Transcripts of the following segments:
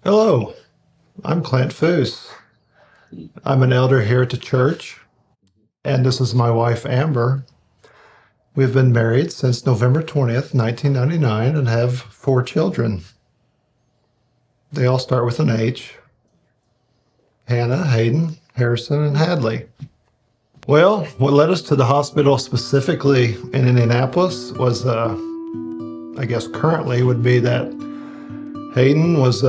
Hello, I'm Clint Fuhs. I'm an elder here at the church, and this is my wife, Amber. We've been married since November 20th, 1999, and have 4 children. They all start with an H: Hannah, Hayden, Harrison, and Hadley. Well, what led us to the hospital specifically in Indianapolis was, I guess currently would be that Hayden was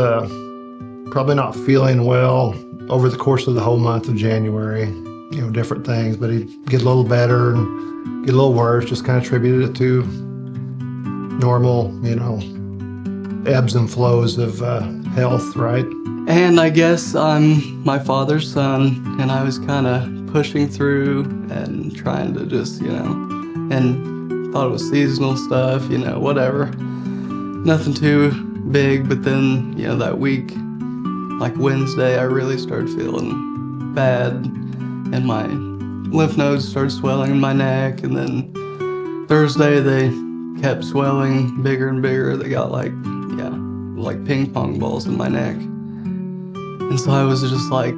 probably not feeling well over the course of the whole month of January. Different things, but he'd get a little better and get a little worse, just kind of attributed it to normal, ebbs and flows of health, right? And I guess I'm my father's son, and I was kind of pushing through and trying to just, and thought it was seasonal stuff, whatever. Nothing too big, but then, that week, like Wednesday, I really started feeling bad, and my lymph nodes started swelling in my neck, and then Thursday they kept swelling bigger and bigger. They got like ping pong balls in my neck. And so I was just like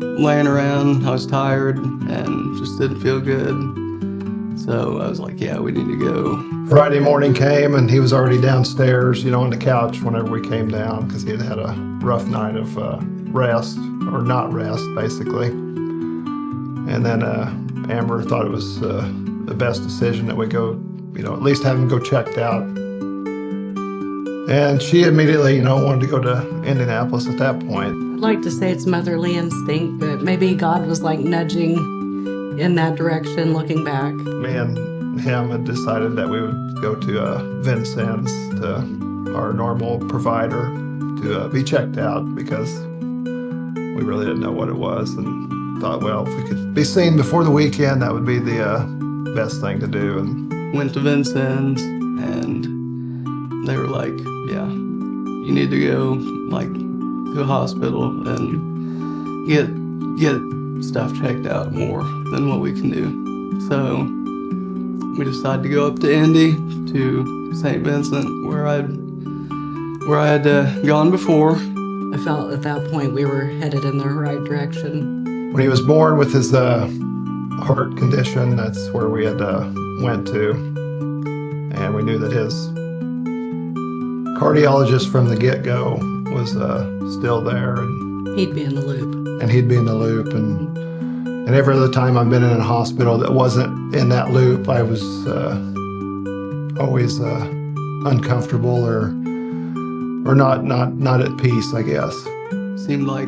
laying around. I was tired and just didn't feel good. So I was like, yeah, we need to go. Friday morning came and he was already downstairs, on the couch whenever we came down because he had had a rough night of rest, or not rest, basically. And then Amber thought it was the best decision that we go, at least have him go checked out. And she immediately, wanted to go to Indianapolis at that point. I'd like to say it's motherly instinct, but maybe God was like nudging in that direction looking back. Me and him had decided that we would go to Vincennes, to our normal provider, to be checked out because we really didn't know what it was, and thought, well, if we could be seen before the weekend, that would be the best thing to do. And went to Vincennes, and they were like, yeah, you need to go to a hospital and get stuff checked out more than what we can do. So we decided to go up to Indy, to St. Vincent, where I had gone before. I felt at that point we were headed in the right direction. When he was born with his heart condition, that's where we had went to, and we knew that his cardiologist from the get-go was still there, and he'd be in the loop. And every other time I've been in a hospital that wasn't in that loop, I was always uncomfortable or not at peace, I guess. Seemed like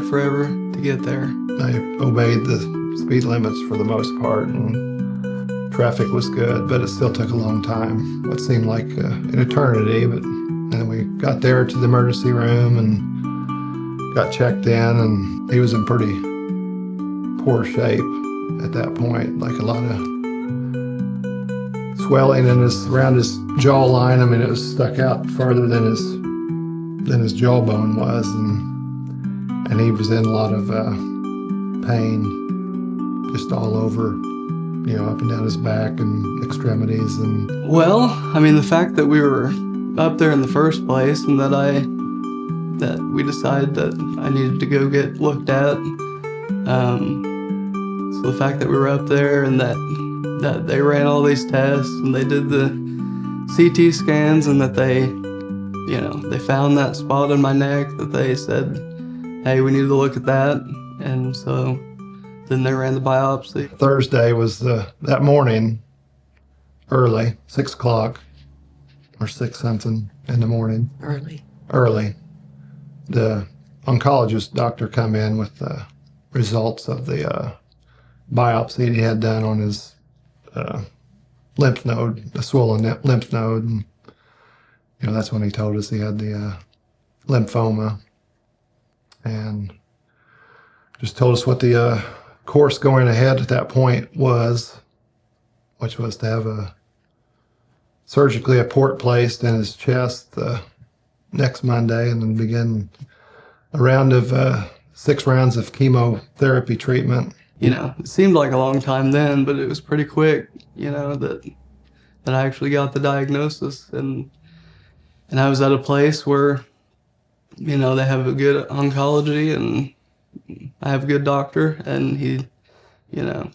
forever to get there. I obeyed the speed limits for the most part, and traffic was good, but it still took a long time. What seemed like an eternity, but then we got there to the emergency room and got checked in, and he was in pretty poor shape at that point, like a lot of swelling around his jawline. I mean, it was stuck out farther than his jawbone was, and he was in a lot of pain, just all over, up and down his back and extremities. And well, I mean, the fact that we were up there in the first place, and that we decided that I needed to go get looked at. So the fact that we were up there, and that they ran all these tests, and they did the CT scans, and that they found that spot in my neck, that they said, hey, we need to look at that. And so then they ran the biopsy. Thursday was that morning, early, 6 o'clock or 6 something in the morning. Early. The oncologist doctor come in with the results of the biopsy he had done on his lymph node, a swollen lymph node. And, that's when he told us he had the lymphoma, and just told us what the course going ahead at that point was, which was to have surgically a port placed in his chest next Monday, and then begin a round of 6 rounds of chemotherapy treatment. It seemed like a long time then, but it was pretty quick, that I actually got the diagnosis, and I was at a place where you know, they have a good oncology and I have a good doctor, and he, you know,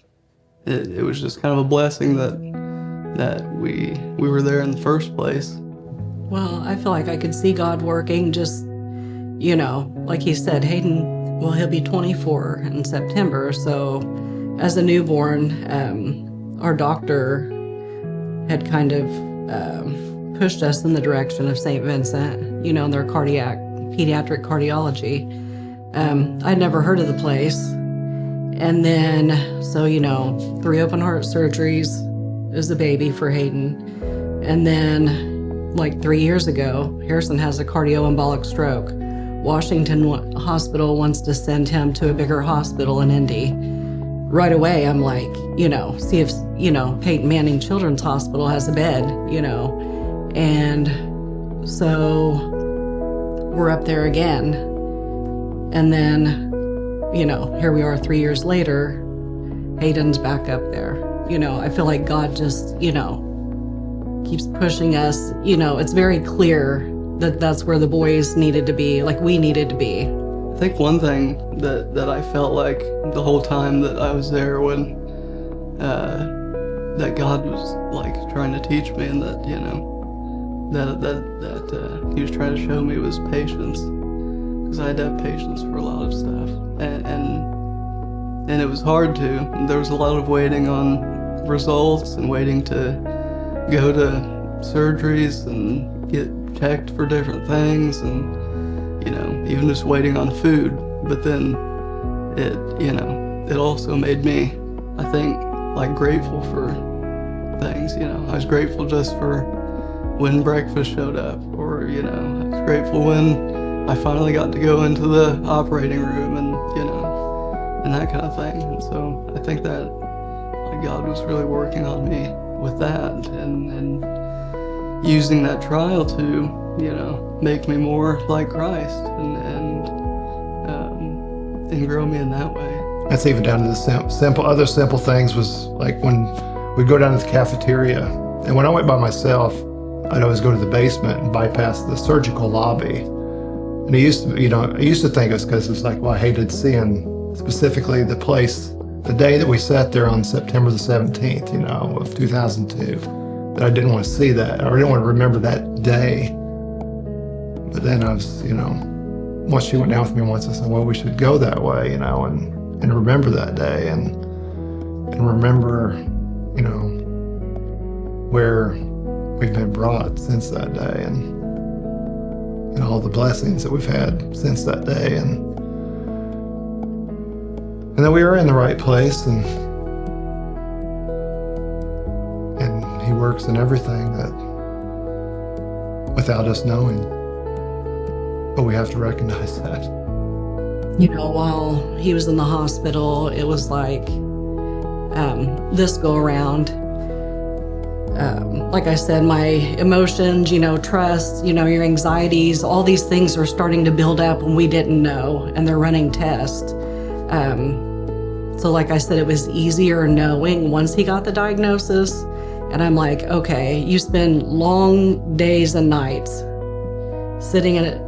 it was just kind of a blessing that we were there in the first place. Well, I feel like I could see God working just, you know, like he said, Hayden, well, he'll be 24 in September. So as a newborn, our doctor had kind of pushed us in the direction of St. Vincent, you know, in their pediatric cardiology. I'd never heard of the place. And then, so, you know, 3 open heart surgeries as a baby for Hayden. And then, like 3 years ago, Harrison has a cardioembolic stroke. Washington Hospital wants to send him to a bigger hospital in Indy. Right away, I'm like, you know, see if, you know, Peyton Manning Children's Hospital has a bed, you know. And so we're up there again. And then, you know, here we are 3 years later, Hayden's back up there. You know, I feel like God just, you know, keeps pushing us. You know, it's very clear that that's where the boys needed to be, like we needed to be. I think one thing that I felt like the whole time that I was there when that God was like trying to teach me, and that, you know, that he was trying to show me was patience, because I had to have patience for a lot of stuff, and it was hard to. There was a lot of waiting on results and waiting to go to surgeries and get checked for different things, and, you know, even just waiting on food. But then it, you know, it also made me, I think, like grateful for things. You know, I was grateful just for when breakfast showed up, or, you know, I was grateful when I finally got to go into the operating room, and, you know, and that kind of thing. And so I think that, like, God was really working on me with that, and using that trial to, you know, make me more like Christ, and grow me in that way. That's even down to the other simple things, was like when we'd go down to the cafeteria, and when I went by myself, I'd always go to the basement and bypass the surgical lobby. And I used to think it was because it's like, well, I hated seeing specifically the place, the day that we sat there on September the 17th, you know, of 2002, that I didn't want to see that, or I didn't want to remember that day. But then I was, you know, once she went down with me once, I said, well, we should go that way, you know, and remember that day, and remember, you know, where we've been brought since that day, and all the blessings that we've had since that day, and that we are in the right place, and he works in everything that without us knowing. But we have to recognize that. You know, while he was in the hospital, it was like this go around. Like I said, my emotions, you know, trust, you know, your anxieties, all these things are starting to build up when we didn't know, and they're running tests. So like I said, it was easier knowing once he got the diagnosis. And I'm like, okay, you spend long days and nights sitting in it.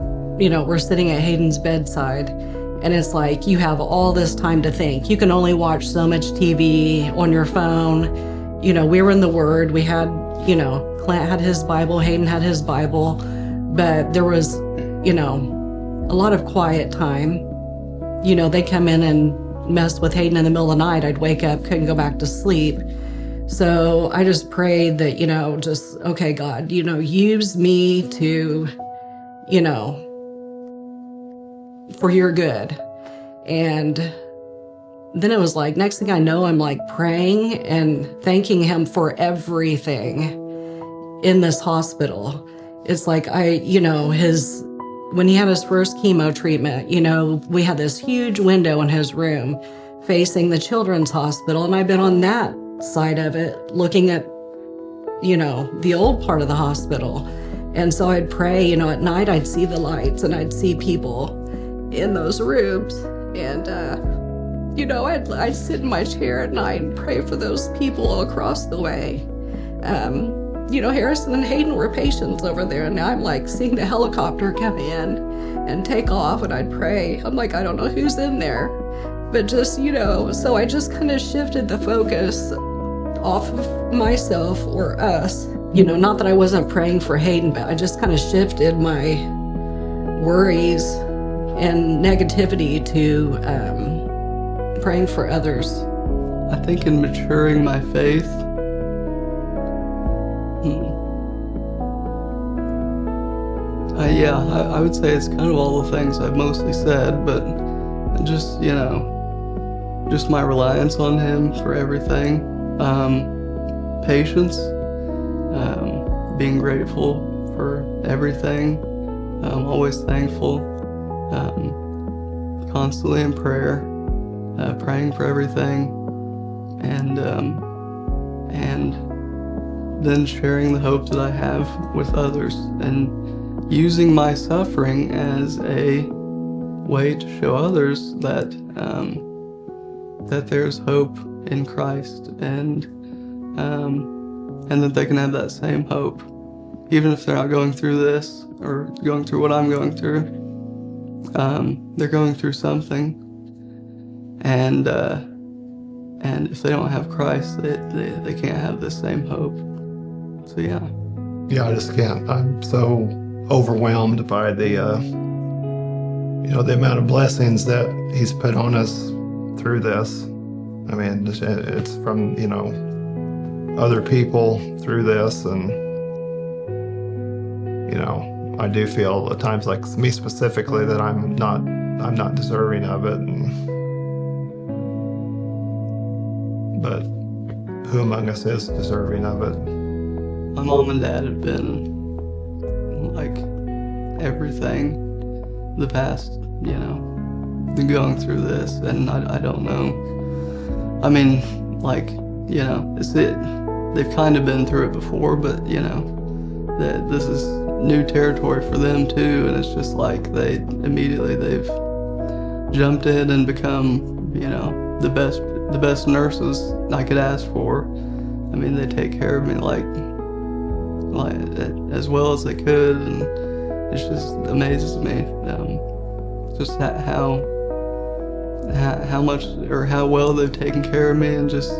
You know, we're sitting at Hayden's bedside, and it's like you have all this time to think. You can only watch so much TV on your phone. You know, we were in the Word. We had, you know, Clint had his Bible, Hayden had his Bible, but there was, you know, a lot of quiet time. You know, they come in and mess with Hayden in the middle of the night. I'd wake up, couldn't go back to sleep. So I just prayed that, you know, just, okay, God, you know, use me to, you know, for your good. And then it was like, next thing I know, I'm like praying and thanking him for everything in this hospital. It's like you know, when he had his first chemo treatment, you know, we had this huge window in his room facing the children's hospital, and I've been on that side of it looking at, you know, the old part of the hospital. And so I'd pray, you know, at night I'd see the lights and I'd see people in those rooms, and you know, I'd sit in my chair at night and pray for those people all across the way. Harrison and Hayden were patients over there, and now I'm like seeing the helicopter come in and take off, and I'd pray. I'm like, I don't know who's in there, but just, so I just kind of shifted the focus off of myself or us. Not that I wasn't praying for Hayden, but I just kind of shifted my worries and negativity to praying for others. I think in maturing my faith, I would say it's kind of all the things I've mostly said, but just, just my reliance on Him for everything. Patience, being grateful for everything, always thankful, constantly in prayer, praying for everything, and then sharing the hope that I have with others, and using my suffering as a way to show others that that there's hope in Christ, and that they can have that same hope, even if they're not going through this or going through what I'm going through. They're going through something, and if they don't have Christ, they can't have the same hope. So yeah, I just can't. I'm so overwhelmed by the the amount of blessings that He's put on us through this. I mean, it's from other people through this, and I do feel at times, like me specifically, that I'm not deserving of it, but who among us is deserving of it? my mom and dad have been like everything the past, been going through this, and I don't know. I mean, like, they've kind of been through it before, but that this is new territory for them too, and it's just like they've jumped in and become, the best nurses I could ask for. I mean, they take care of me like as well as they could, and it just amazes me just how much or how well they've taken care of me, and just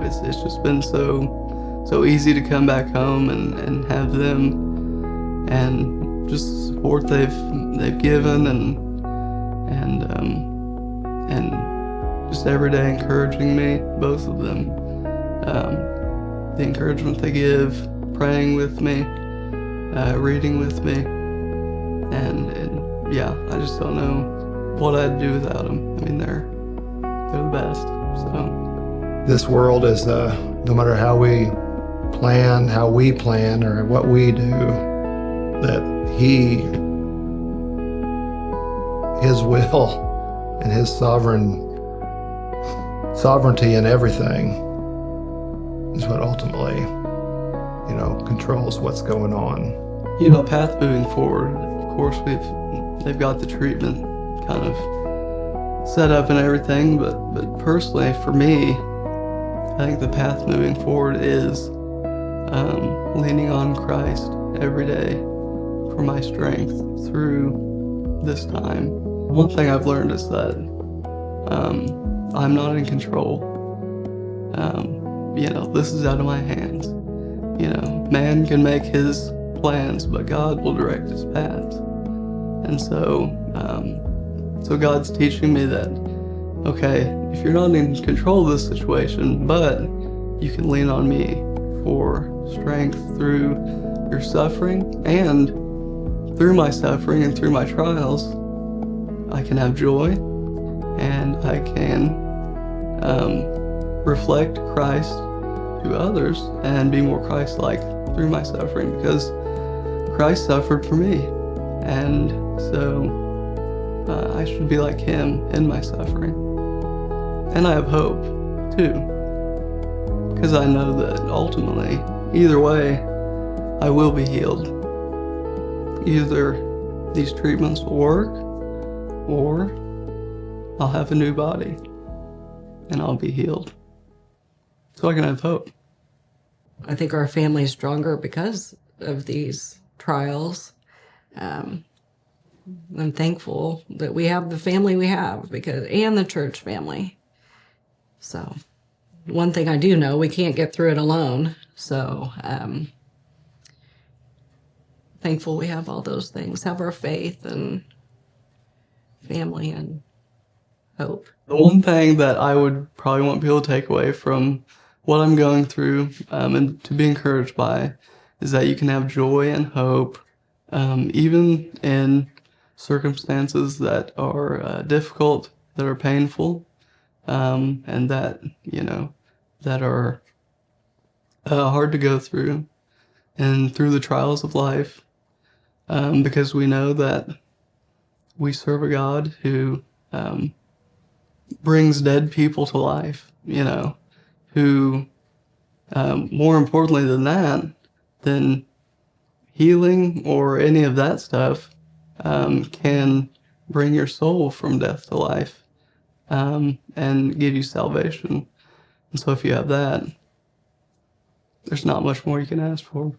it's just been so easy to come back home and have them, and just the support they've given, and just every day encouraging me, both of them. The encouragement they give, praying with me, reading with me, and I just don't know what I'd do without them. I mean, they're the best. So this world is no matter how we plan, or what we do, that His will and His sovereignty in everything is what ultimately, controls what's going on. Path moving forward, of course, they've got the treatment kind of set up and everything, but personally for me, I think the path moving forward is leaning on Christ every day for my strength through this time. One thing I've learned is that I'm not in control. This is out of my hands. Man can make his plans, but God will direct his paths. And so God's teaching me that, okay, if you're not in control of this situation, but you can lean on me for strength through your suffering, and through my suffering and through my trials, I can have joy, and I can reflect Christ to others and be more Christ-like through my suffering, because Christ suffered for me, and so I should be like Him in my suffering. And I have hope too, because I know that ultimately, either way, I will be healed. Either these treatments will work, or I'll have a new body and I'll be healed. So I can have hope. I think our family's stronger because of these trials. I'm thankful that we have the family we have and the church family. So one thing I do know, we can't get through it alone. So thankful we have all those things, have our faith and family and hope. The one thing that I would probably want people to take away from what I'm going through and to be encouraged by is that you can have joy and hope even in circumstances that are difficult, that are painful, and that, that are hard to go through and through the trials of life, because we know that we serve a God who brings dead people to life, who, more importantly than healing or any of that stuff, can bring your soul from death to life, and give you salvation. And so if you have that, there's not much more you can ask for.